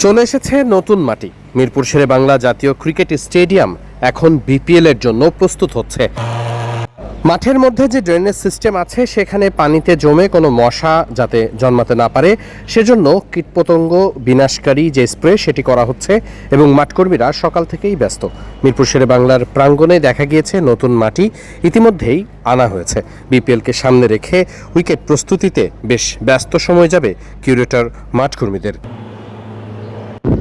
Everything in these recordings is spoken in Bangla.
চলে এসেছে নতুন মাটি। মিরপুর শেরেবাংলা জাতীয় ক্রিকেট স্টেডিয়াম এখন বিপিএল এর জন্য প্রস্তুত হচ্ছে। মাঠের মধ্যে যে ড্রেনেজ সিস্টেম আছে সেখানে পানিতে জমে কোনো মশা যাতে জন্মাতে না পারে সেজন্য কীটপতঙ্গ বিনাশকারী যে স্প্রে সেটি করা হচ্ছে এবং মাঠকর্মীরা সকাল থেকেই ব্যস্ত। মিরপুর শেরেবাংলার প্রাঙ্গণে দেখা গিয়েছে নতুন মাটি ইতিমধ্যেই আনা হয়েছে। বিপিএলকে সামনে রেখে উইকেট প্রস্তুতিতে বেশ ব্যস্ত সময় যাবে কিউরেটর মাঠকর্মীদের।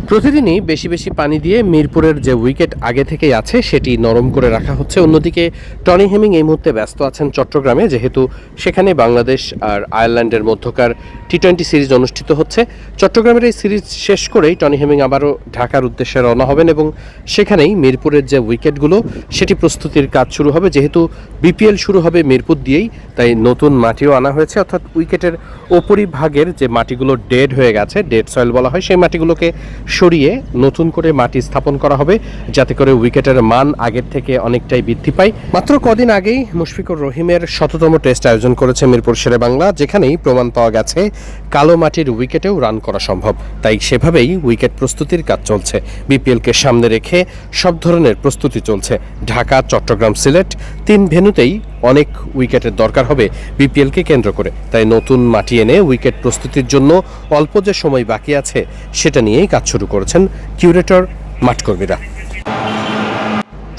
প্রতিদিনই বেশি বেশি পানি দিয়ে মিরপুরের যে উইকেট আগে থেকেই আছে সেটি নরম করে রাখা হচ্ছে। অন্যদিকে টনি হেমিং এই মুহূর্তে ব্যস্ত আছেন চট্টগ্রামে, যেহেতু সেখানে বাংলাদেশ আর আয়ারল্যান্ডের মধ্যকার টি-20 সিরিজ অনুষ্ঠিত হচ্ছে। চট্টগ্রামের এই সিরিজ শেষ করেই টনি হেমিং আবারও ঢাকার উদ্দেশ্যে রওনা হবেন এবং সেখানেই মিরপুরের যে উইকেটগুলো সেটি প্রস্তুতির কাজ শুরু হবে। যেহেতু বিপিএল শুরু হবে মিরপুর দিয়েই, তাই নতুন মাটিও আনা হয়েছে, অর্থাৎ উইকেটের ওপরিভাগের যে মাটিগুলো ডেড হয়ে গেছে, ডেড সয়েল বলা হয়, সেই মাটিগুলোকে সরিয়ে নতুন করে মাটি স্থাপন করা হবে যাতে করে উইকেটের মান আগের থেকে অনেকটাই বৃদ্ধি পায়। মাত্র কদিন আগেই মুশফিকুর রহিমের শততম টেস্ট আয়োজন করেছে মিরপুর শেরেবাংলা, যেখানেই প্রমাণ পাওয়া গেছে কালো মাটির উইকেটেও রান করা সম্ভব। তাই সেভাবেই উইকেট প্রস্তুতির কাজ চলছে। বিপিএলকে সামনে রেখে সব ধরনের প্রস্তুতি চলছে। ঢাকা, চট্টগ্রাম, সিলেট 3 ভেন্যুতেই অনেক উইকেটের দরকার হবে বিপিএলকে কেন্দ্র করে। তাই নতুন মাটি এনে উইকেট প্রস্তুতির জন্য অল্প যে সময় বাকি আছে সেটা নিয়েই কাজ শুরু করেছেন কিউরেটর মাঠকর্মীরা।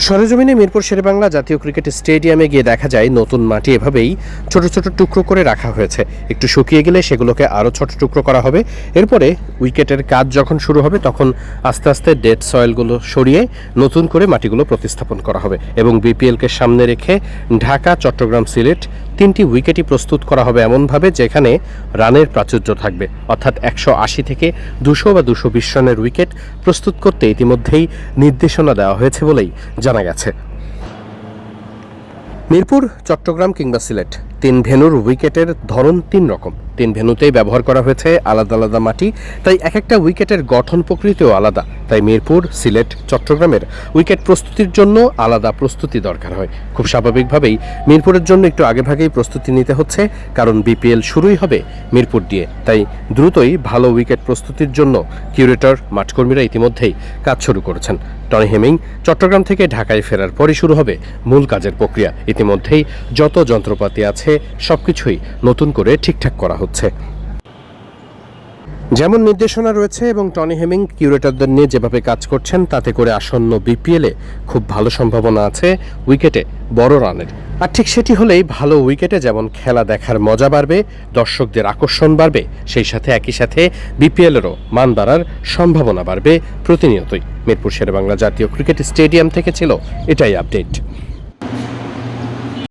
সরেজমিনে মিরপুর শেরেবাংলা জাতীয় ক্রিকেট স্টেডিয়ামে গিয়ে দেখা যায় নতুন মাটি এভাবেই ছোট ছোট টুকরো করে রাখা হয়েছে। একটু শুকিয়ে গেলে সেগুলোকে আরও ছোট টুকরো করা হবে। এরপরে উইকেটের কাজ যখন শুরু হবে তখন আস্তে আস্তে ডেড সয়েলগুলো সরিয়ে নতুন করে মাটিগুলো প্রতিস্থাপন করা হবে এবং বিপিএলকে সামনে রেখে ঢাকা, চট্টগ্রাম, সিলেট 3টি উইকেটই প্রস্তুত করা হবে এমনভাবে যেখানে রানের প্রাচুর্য থাকবে, অর্থাৎ 180 থেকে 200 বা 220 রানের উইকেট প্রস্তুত করতে ইতিমধ্যেই নির্দেশনা দেওয়া হয়েছে বলেই জানা গেছে। মিরপুর, চট্টগ্রাম কিংবা সিলেট 3 ভেন্যুর উইকেটের ধরন 3 রকম। 3 ভেন্যুতেই ব্যবহার করা হয়েছে আলাদা আলাদা মাটি, তাই এক একটা উইকেটের গঠন প্রকৃতিও আলাদা। তাই মিরপুর, সিলেট, চট্টগ্রামের উইকেট প্রস্তুতির জন্য আলাদা প্রস্তুতি দরকার হয়। খুব স্বাভাবিকভাবেই মিরপুরের জন্য একটু আগেভাগেই প্রস্তুতি নিতে হচ্ছে, কারণ বিপিএল শুরুই হবে মিরপুর দিয়ে। তাই দ্রুতই ভালো উইকেট প্রস্তুতির জন্য কিউরেটর মাঠকর্মীরা ইতিমধ্যেই কাজ শুরু করেছেন। টনি হেমিং চট্টগ্রাম থেকে ঢাকায় ফেরার পরই শুরু হবে মূল কাজের প্রক্রিয়া। ইতিমধ্যেই যত যন্ত্রপাতি আছে সবকিছুই নতুন করে ঠিকঠাক করা হচ্ছে। যেমন নির্দেশনা রয়েছে এবং টনি হেমিং কিউরেটরদের নিয়ে যেভাবে কাজ করছেন তাতে করে আসন্ন বিপিএলে খুব ভালো সম্ভাবনা আছে উইকেটে বড় রানের। আর ঠিক সেটি হলেই ভালো উইকেটে যেমন খেলা দেখার মজা বাড়বে, দর্শকদের আকর্ষণ বাড়বে, সেই সাথে একই সাথে বিপিএলেরও মান বাড়ার সম্ভাবনা বাড়বে প্রতিনিয়তই। মিরপুর শেরেবাংলা জাতীয় ক্রিকেট স্টেডিয়াম থেকে ছিল এটাই আপডেট।